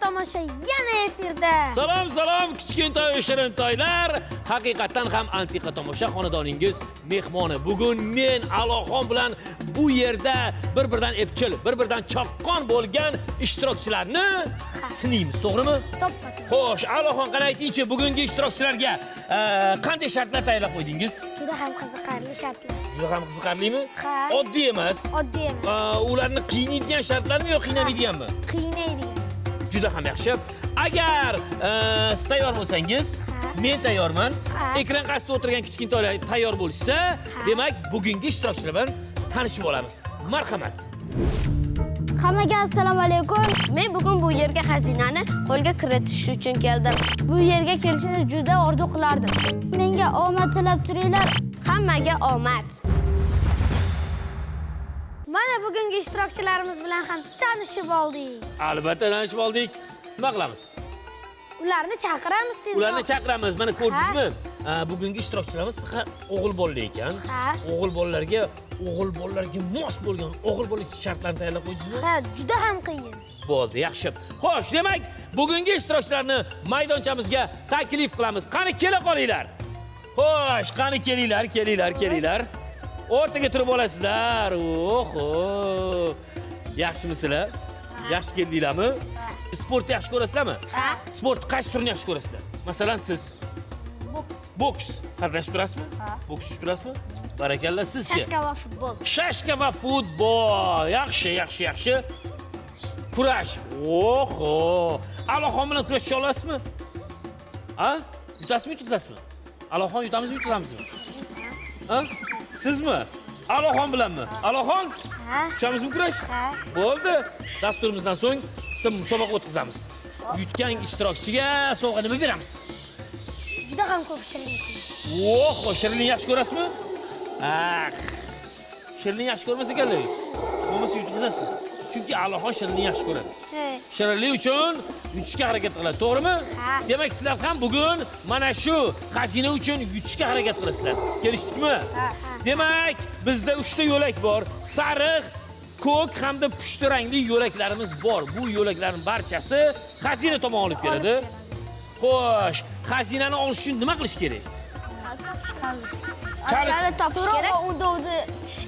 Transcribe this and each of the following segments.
tomosha yana efirda. Salom, kichkintoy shirintoylar. Haqiqatan ham antiqa tomosha xonadoningiz mehmoni. Bugun men Aloxon bilan bu yerda bir-biridan epchil, bir-biridan chaqqon bo'lgan ishtirokchilarni sinaymiz, to'g'rimi? To'ppa. Xo'sh, Aloxon qani aytingchi, bugungi ishtirokchilarga qanday shartlar tayyorlab qo'ydingiz? Juda ham qiziqarli shartlar. Juda ham qiziqarlimi? Ha. Oddiy emas. Oddiy emas. Ularni qiynaydigan shartlarmi yo qiynamaydiganmi? Qiynaydigan. Juda ham yaxshi. Agar siz tayyor bo'lsangiz, men tayyorman. Ekran qarshisida o'tirgan kichkintoylar tayyor bo'lsa, demak, bugungi ishtirokchilar bilan tanishib olamiz. Marhamat. Hammaga assalomu alaykum. Men bugun bu yerga xazinani qo'lga kiritish uchun keldim. Bu yerga kelishni juda orzu qilardim. Menga omad tilab turinglar. Hammaga omad. Mana bugungi ishtirokchilarimiz bilan ham tanishib oldik. Albatta tanishib oldik. Nima qilamiz? Ularni chaqiramiz tezroq. Ularni chaqiramiz. Mana ko'rdingizmi? Bugungi ishtirokchilarimiz faqat o'g'il bolalar ekan. O'g'il bolalarga mos bo'lgan o'g'il bola shartlarni tayyorlab qo'ydingizmi? Ha, juda ham qiyin. Bo'ldi, yaxshi. Xo'sh, demak, bugungi ishtirokchilarni maydonchamizga taklif qilamiz. Qani kela qolinglar. Xo'sh, qani kelinglar. O'rtaga turib olasizlar. Oho. Yaxshimisizlar? Yaxshi keldinglarmi? Sport yaxshi ko'rasizlarmi? Ha. Sport qaysi turini yaxshi ko'rasizlar? Masalan, siz boks qatnashib turasizmi? Boks turasizmi? Barakalla, sizchi? Shashka va futbol. Shashka va futbol. Yaxshi. Kurash. Oho. Aloxon bilan kurashcha olasizmi? Ha? Yutasizmi? Aloxon yutamizmi, yutamizmi? Ha? Sizmi? Aloxon bilanmi? Aloxon? Ha. Tushamizmi kurash? Ha. Bo'ldi. Dasturimizdan so'ng bitta musobaqa o'tkazamiz. Yutgan ishtirokchiga sovg'a nima beramiz? Juda ham ko'p shirin. Oho, shirinlik yaxshi ko'rasizmi? Shirinlik yaxshi ko'rmasa kerak. Bo'lmasa yutqizasiz. Chunki Aloxon shirinlik yaxshi ko'radi. Shirinlik uchun yutishga harakat qiladi, to'g'rimi? Ha. Demak, sizlar ham bugun mana shu xazina uchun yutishga harakat qilasizlar. Kelishdikmi? Ha. Demak, bizda 3 ta yo'lak bor. Sariq, ko'k hamda pushti rangli yo'laklarimiz bor. Bu yo'laklarning barchasi xazina tomon olib keladi. Xo'sh, xazinani olish uchun nima qilish kerak? Kalit topish kerak. Undovni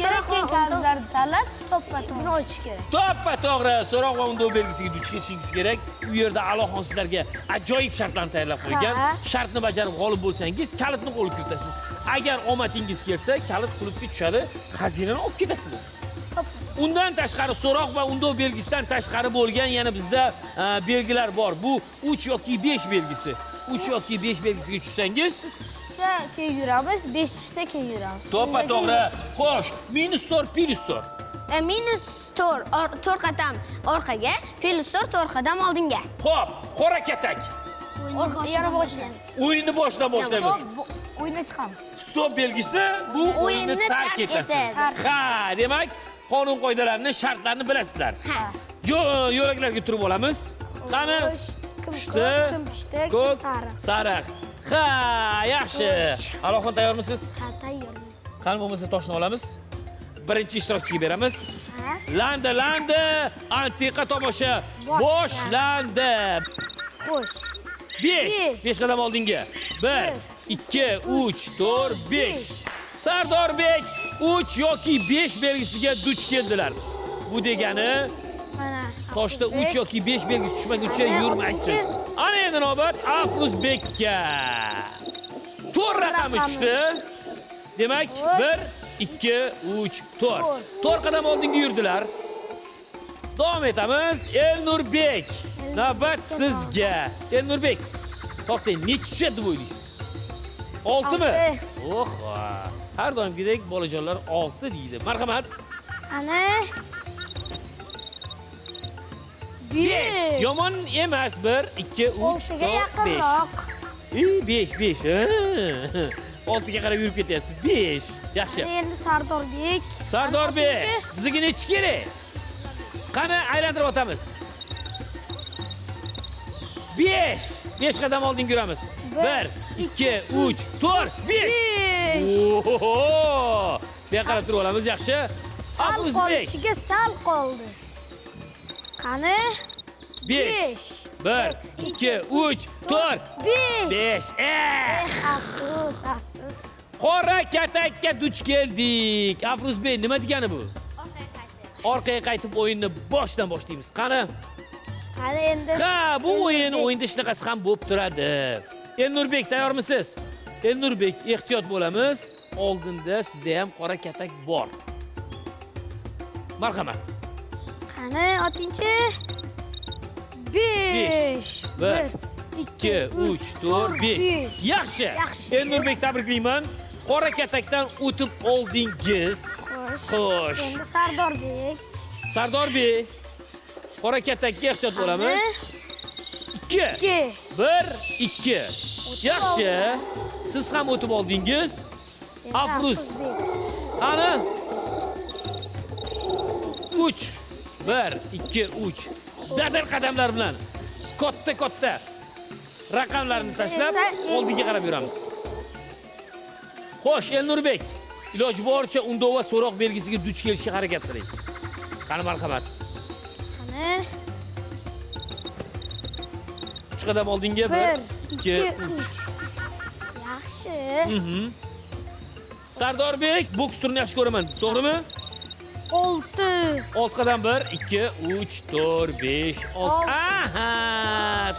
kerak kalitlarni tanlab, to'ppa-to'g'ri ochish kerak. To'ppa-to'g'ri so'roq va undov belgisiga duch kelishingiz kerak. U yerda Aloxon sizlarga ajoyib shartlarni tayyorlab qo'ygan. Shartni bajarib g'olib bo'lsangiz, kalitni qo'lga kiritasiz. Agar omadingiz kelsa, kalit qulupga tushadi, xazinani olib ketasizlar. Undan tashqari so'roq va undov belgisidan tashqari bo'lgan yana bizda belgilar bor. Bu 3 yoki 5 belgisi. 3 yoki 5 belgisiga tushsangiz, Keyin yuramiz, 5 tushsa keyin yuramiz. to'ppa-to'g'ri. Xo'sh, minus 4, plus 4. Minus 4 qadam orqaga, plus 4 qadam oldinga. Xo'p, qora katak. Yana boshlaymiz. O'yinni boshlaymiz. O'yinga chiqamiz. Stop belgisi bu o'yinni tark etasiz. Ha, demak, qonun qoidalarini, shartlarini bilasizlar. Yo'laklarga turib olamiz. Qani? Pushti, ko'k, sariq. Ha, yaxshi. Aloxon tayyormisiz? Ha, tayyorman. Qani bo'lmasa toshni olamiz. Birinchi ishtirokchiga beramiz. Landi, antiqa tomosha boshlandi. Xo'sh. 5 qadam oldinga. 1, 2, 3, 4, 5. Sardorbek 3 yoki 5 belgisiga duch keldilar. Bu degani Mana toshda 3 yoki 5 belgisi tushmaguncha yurmaysiz. Ana endi navbat Afruzbekka. 4 raqami tushdi. Demak, 1, 2, 3, 4. 4 qadam oldinga yurdilar. Davom etamiz. Elnurbek. Navbat sizga. Elnurbek. To'xtang, necha tushadi deb o'ylaysiz? 6 mi? Oho. Har doimgidek bolajonlar 6 deydi. Marhamat. ana 5. Yomon emas. 1, 2, 3, 4, 5. Yaqinroq. 5. 6 ga qarab yurib ketyapsiz. 5. Yaxshi. Endi Sardorbek. Sardorbek, bizga necha kerak? Qani aylantirib o'tamiz. 5 qadam oldinga yuramiz. 1, 2, 3, 4, 5. Oho! Bu yoqqa qarab turib olamiz, yaxshi. Sal Afruzbek. qolishiga sal qoldi. Qani? 5. 1, 2, 3, 4, 5. Afsus. Qora katakka duch keldik. Afruzbek, nima degani bu? Orqaga qaytib o'yinni boshdan boshlaymiz. Qani? Qani endi. Ha, bu o'yinda shunaqasi ham bo'lib turadi. Elnurbek, tayyormisiz? Elnurbek, ehtiyot bo'lamiz. Oldinda sizda ham qora katak bor. Marhamat. Qani otinchi? 5. 1, 2, 3, 4, 5. Yaxshi. Elnurbek, tabriklayman. Qora katakdan o'tib oldingiz. Xo'sh. Endi Sardorbek. Sardorbek, qora katakka ehtiyot bo'lamiz. 2, 1, 2. Yaxshi. Siz ham o'tib oldingiz. Afruz. Qani? 3, 1, 2, 3. Dadil qadamlar bilan katta raqamlarni tashlab oldinga qarab yuramiz. Xo'sh, Elnurbek, iloji boricha undov va so'roq belgisiga duch kelishga harakat qiling. Qani, marhamat. Qani? 3 qadam oldinga 1, 2, 3. Yaxshi. Sardorbek, boks turini yaxshi ko'raman, to'g'rimi? 6. 6 qadam 1, 2, 3, 4, 5, 6. Aha!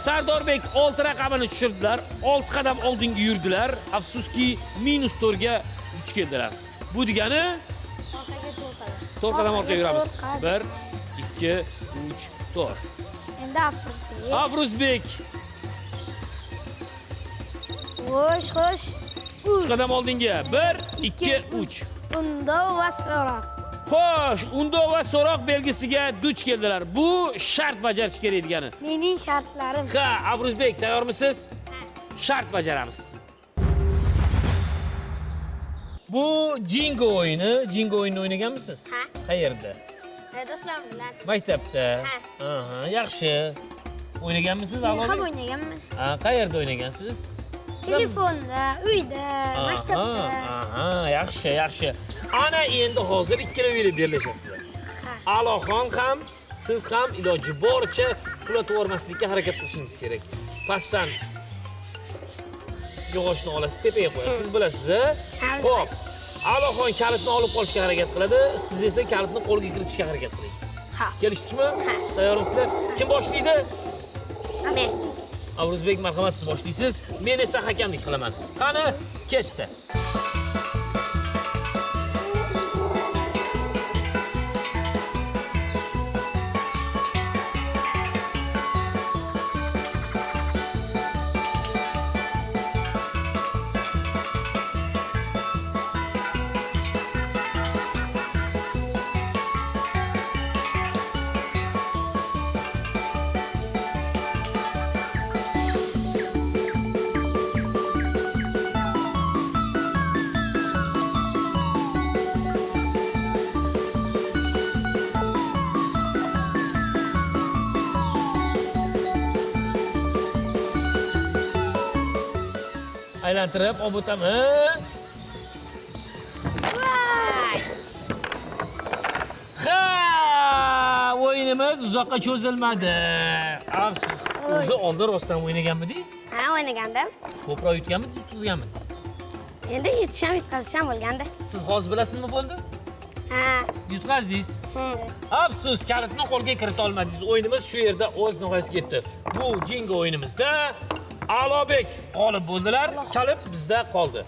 Sardorbek 6 raqamini tushirdilar. 6 qadam oldinga yurdilar. Afsuski -4 ga duch keldilar. Bu degani Orqaga 4 qadam orqaga yuramiz. 1, 2, 3, 4. Endi Afruzbek. Afruzbek Xo'sh. 3 qadam oldinga 1, 2, 3. Undov va so'roq. Xo'sh, undov va so'roq belgisiga duch keldilar. Bu shart bajarish kerak degani. Mening shartlarim. Ha, Afruzbek, tayyormisiz? Shart bajaramiz. Bu Jingo o'yini. Jingo o'yinini o'ynaganmisiz? Ha. Qayerda? Do'stlar bilan. Maktabda. Ha. Aha, yaxshi. O'ynaganmisiz, Men ham A'lobek? o'ynaganman. Ha, qayerda o'ynagansiz? Telefonda, uyda, maktabda. Aha, yaxshi. Ana endi hozir ikkalangiz birlashasizlar. A'loxon ham, siz ham iloji boricha ulatib yubormaslikka harakat qilishingiz kerak. Pastdan yog'ochni olasiz, tepaga qo'yasiz, bilasiz. Xo'p. A'loxon kalitni olib qolishga harakat qiladi, siz esa kalitni qo'lga kiritishga harakat qiling. Ha. Kelishdikmi? Tayyormisizlar? Kim boshlaydi? Men. Afruzbek, marhamat, siz boshlaysiz. Men esa hakamlik qilaman. Qani, ketdi. Aylantirib olib o'taman. Ha! O'yinimiz uzoqqa cho'zilmadi. Afsus. O'zi oldin rostdan o'ynaganmidingiz? Ha, o'ynagandim. Ko'proq yutganmidingiz, yutqizganmidingiz? Endi yutqazisham bo'lgandi. Siz hozir bilasizmi nima bo'ldi? Ha. Yutqazdingiz. Afsus, kalitni qo'lga kirita olmadingiz. O'yinimiz shu yerda o'z nihoyasiga yetdi. Bu Jingo o'yinimizda A'lobek g'olib bo'ldilar, kalit bizda qoldi.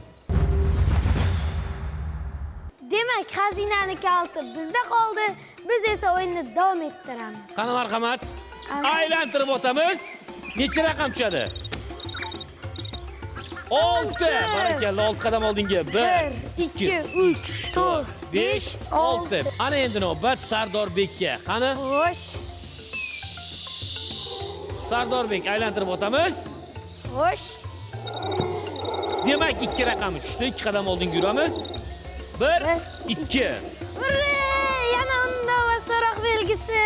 Demak, xazinani kaliti bizda qoldi. Biz esa o'yinni davom ettiramiz. Qani, marhamat. Aylantirib o'tamiz. Necha raqam tushadi? 6. Barakalla, 6 qadam oldinga. 1, 2, 3, 4, 5, 6. Ana endi navbat Sardorbekka. Qani? Xo'sh. Sardorbek, aylantirib o'tamiz. Xo'sh. Demak, 2 raqami tushdi. 2 qadam oldinga yuramiz. 1, 2. Yana undov va so'roq belgisi.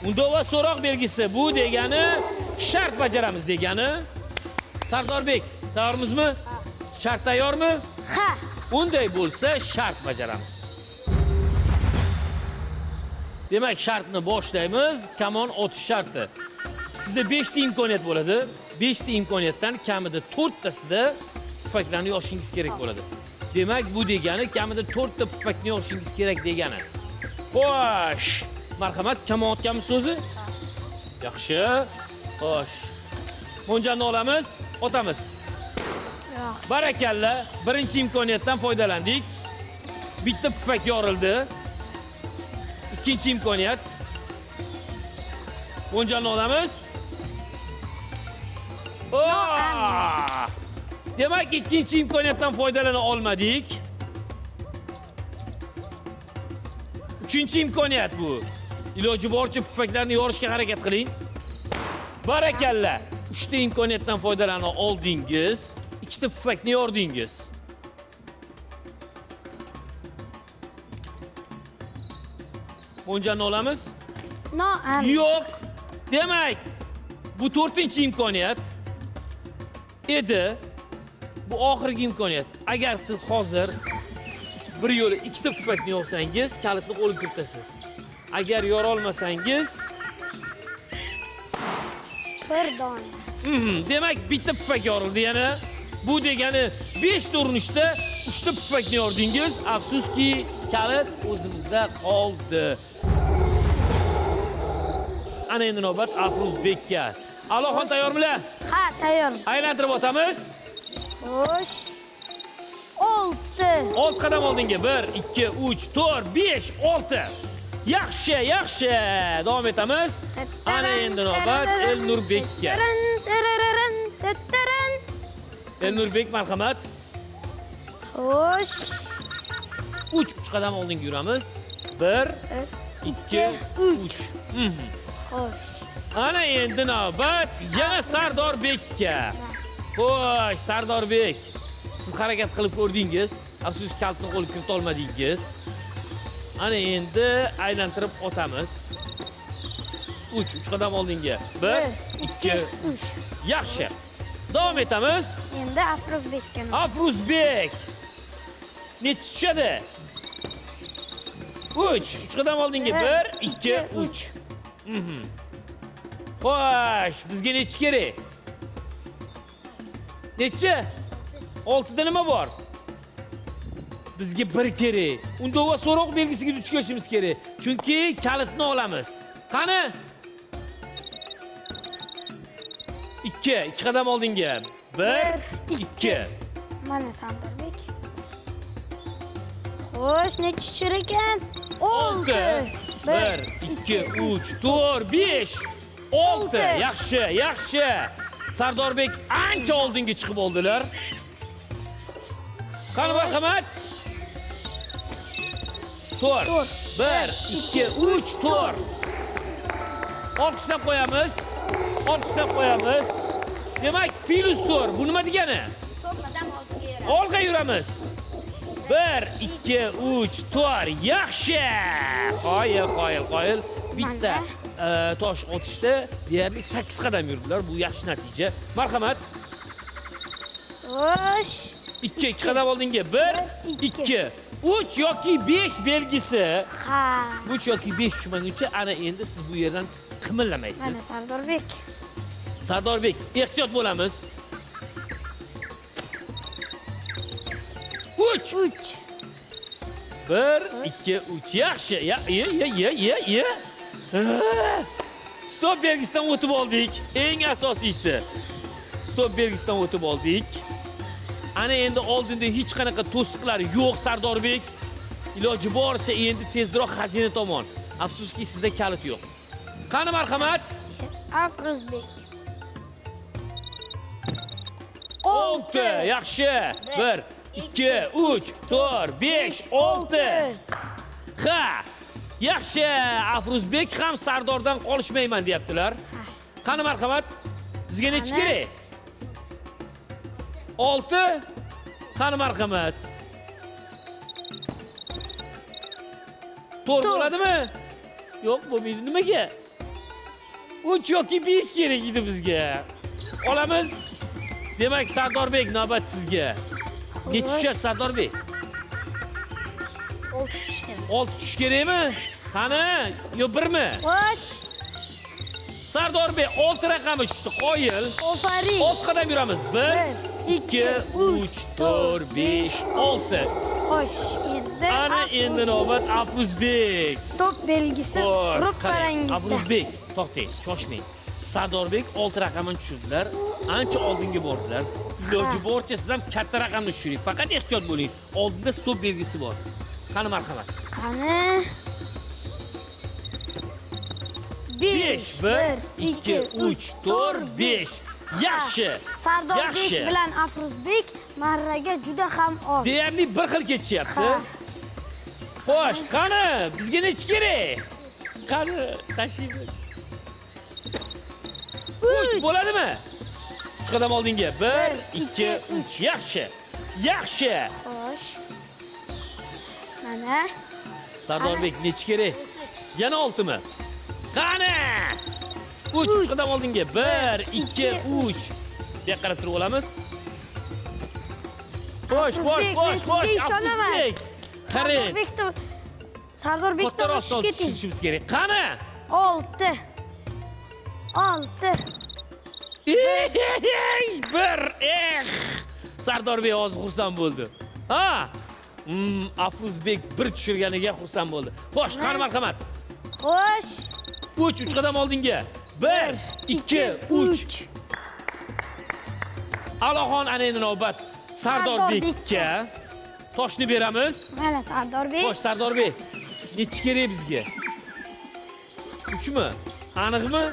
Undov va so'roq belgisi. Bu degani shart bajaramiz degani. Sardorbek, tayyormizmi? Shart tayyormi? Ha. Unday bo'lsa, shart bajaramiz. Demak, shartni boshlaymiz. Kamon otish sharti. Sizda 5 ta imkoniyat bo'ladi. 5 ta imkoniyatdan kamida 4 tasida pufaklarni yoshingiz kerak bo'ladi. Demak, bu degani kamida 4 ta pufakni yoshingiz kerak degani. Xo'sh. Marhamat, kam otganmiz so'zi? Yaxshi. Xo'sh. Mo'ljalni olamiz, otamiz. Barakalla, birinchi imkoniyatdan foydalandik. Bitta pufak yorildi. Ikkinchi imkoniyat. Mo'ljalni olamiz. Demak, ikkinchi imkoniyatdan foydalana olmadik. Uchinchi imkoniyat bu. Iloji boricha pufaklarni yorishga harakat qiling. Barakalla. 3 ta imkoniyatdan foydalana oldingiz. 2 ta pufakni yordingiz. Mo'ljalni olamiz. Yo'q. Demak, bu 4-imkoniyat edi. Bu oxirgi imkoniyat. Agar siz hozir bir yo'li 2 ta pufakni yorsangiz, kalitni qo'lga kiritasiz. Agar yora olmasangiz, bir dona. Demak, bitta pufak yorildi yana. Bu degani 5 ta urinishda 3 ta pufakni yordingiz. Afsuski, kalit o'zimizda qoldi. Ana endi navbat Afruzbekka. Aloxon tayyormilar? Ha, tayyor. Aylantirib o'tamiz. Xo'sh. 6. 6 qadam oldinga. 1, 2, 3, 4, 5, 6. Yaxshi, yaxshi. Davom etamiz. Ana endi navbat Elnurbekka. Elnurbek, marhamat. Xo'sh. 3 qadam oldinga yuramiz. 1, 2, 3. Xo'sh. Ana endi navbat yana Sardorbekka. Xo'sh, Sardorbek. Siz harakat qilib ko'rdingiz. Afsus, kalitni qo'lga kirita olmadingiz. Ana endi aylantirib o'tamiz. 3 qadam oldinga. 1, 2, 3. Yaxshi. Davom etamiz. Endi Afruzbekka. Afruzbek. Necha tushadi? 3 qadam oldinga. 1, 2, 3. Xo'sh, bizga necha kerak? Necha? 6 ta nima bor? Bizga 1 kerak. Unda va so'roq belgisiga duch kelishimiz kerak. Chunki kalitni olamiz. Qani? 2 qadam oldinga. 1, 2. Mana Sardorbek. Xo'sh, necha tushar ekan? 6. 1, 2, 3, 4, 5, 6. Yaxshi, yaxshi. Sardorbek ancha oldinga chiqib oldilar. Qani marhamat? 4. 1, 2, 3, 4. Olqishlab qo'yamiz. Olqishlab qo'yamiz. Demak, plus 4. Bu nima degani? 4 qadam oldiga yuradi. Olg'a yuramiz. 1, 2, 3, 4. Yaxshi. Qoyil. Bitta tosh otishda deyarli 8 qadam yurdilar. Bu yaxshi natija. Marhamat. Xo'sh. 2 qadam oldinga. 1, 2, 3 yoki 5 belgisi. Ha. 3 yoki 5 tushmaguncha ana endi siz bu yerdan qimirlamaysiz. Mana Sardorbek. Sardorbek, ehtiyot bo'lamiz. 3. 1, 2, 3. Yaxshi. Ya. Stop belgisidan o'tib oldik. Eng asosiysi. Stop belgisidan o'tib oldik. Ana endi oldinda hech qanaqa to'siqlar yo'q Sardorbek. Iloji boricha endi tezroq xazina tomon. Afsuski sizda kalit yo'q. Qani marhamat? Afruzbek. 6. Yaxshi. 1, 2, 3, 4, 5, 6. Ha. Yaxshi. Afruzbek ham Sardordan qolishmayman deyaptilar. Qani marhamat? Bizga necha kerak? 6. Qani marhamat? To'g'ri bo'ladimi? Yo'q, bo'lmaydi. Nimaga? 3 yoki 5 kerak edi bizga. Olamiz. Demak, Sardorbek, navbat sizga. Necha tushadi Sardorbek? 6 tush kerakmi? Qani? Yo 1mi? Xo'sh. Sardorbek 6 raqami tushdi. Qoyil. Ofarin. 6 qadam yuramiz. 1, 2, 3, 4, 5, 6. Xo'sh, endi Ana endi navbat Afruzbek. stop belgisi ro'parangizda. Afruzbek, to'xtang, shoshmang. Sardorbek 6 raqamini tushirdilar. Ancha oldinga bordilar. Iloji boricha siz ham katta raqamni tushiring. Faqat ehtiyot bo'ling. Oldida stop belgisi bor. Qani marhamat. Qani? 5, 1, 2, 3, 4, 5. Yaxshi. Sardorbek Yaxshi. bilan Afruzbek marraga juda ham oz. Deyarli bir xil ketishyapti. Xo'sh, qani? Bizga nechi kerak? Qani, tashlaymiz. 3 bo'ladimi? 3 qadam oldinga. 1, 2, 3. Yaxshi. Yaxshi. Xo'sh. Mana. Sardorbek nechi kerak? Yana 6 mi? Qani? 3 qadam oldinga. 1, 2, 3. Bu yoqqa qarab turib olamiz. Xo'sh, xo'sh, xo'sh, xo'sh. ishonaman. Qarang. Sardorbekdan Kattaroq oshib keting. tushishimiz kerak. Qani? 6. 6. Bir Sardorbek hozir xursand bo'ldi. Ha? Afruzbek bir tushirganiga xursand bo'ldi. Xo'sh, qani marhamat. Xo'sh. 3 qadam oldinga. 1, 2, 3. Aloxon ana endi navbat Sardorbekka toshni beramiz. Mana Sardorbek. Xo'sh, Sardorbek, nechi kerak bizga? 3 mi? Aniqmi?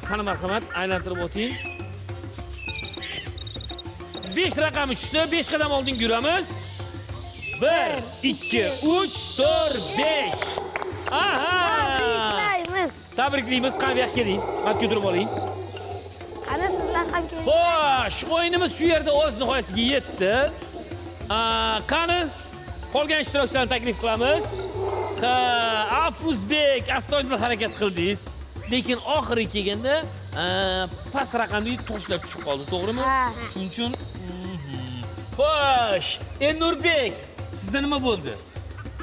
Qani marhamat, aylantirib o'ting. 5 raqami tushdi, 5 qadam oldinga yuramiz. 1, 2, 3, 4, 5. Aha! Tabriklaymiz. Tabriklaymiz. Qani bu yoqqa keling. Men ko'tarib oling. Qani sizlar ham keling. Xo'sh, o'yinimiz shu yerda o'z nihoyasiga yetdi. Qani qolgan ishtirokchilarni taklif qilamiz. Afruzbek astoydil harakat qildingiz. Lekin oxiriga kelganda past raqamli toshlar tushib qoldi, to'g'rimi? Shuning uchun xo'sh, Nurbek, sizda nima bo'ldi?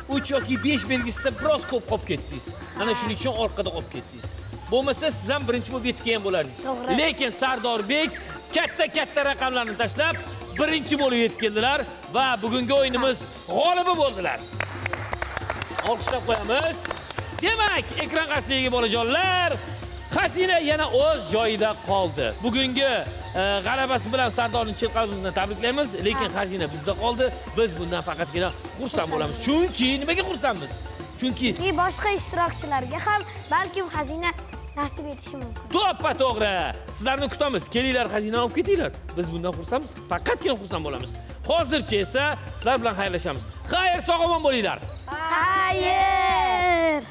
3 yoki 5 belgisida biroz ko'p qolib ketdingiz. Ana shuning uchun orqada qolib ketdingiz. Bo'lmasa siz ham birinchi bo'lib yetgan bo'lardingiz. Lekin Sardorbek katta raqamlarni tashlab birinchi bo'lib yetib keldilar va bugungi o'yinimiz g'olibi bo'ldilar. Olqishlab qo'yamiz. Demak, ekran qarshisiga bolajonlar, xazina yana o'z joyida qoldi. Bugungi g'alabasi bilan Sardorning chin qalbimizdan tabriklaymiz, lekin xazina bizda qoldi. Biz bundan faqatgina xursand bo'lamiz. Chunki nimaga xursandmiz? Chunki boshqa ishtirokchilarga ham balkim xazina nasib etishi mumkin. To'ppa-to'g'ri. Sizlarni kutamiz. Kelinglar, xazina olib ketinglar. Biz bundan xursandmiz. Faqatgina xursand bo'lamiz. Hozircha esa sizlar bilan xayrlashamiz. Xayr, sog' omon bo'linglar. Xayr.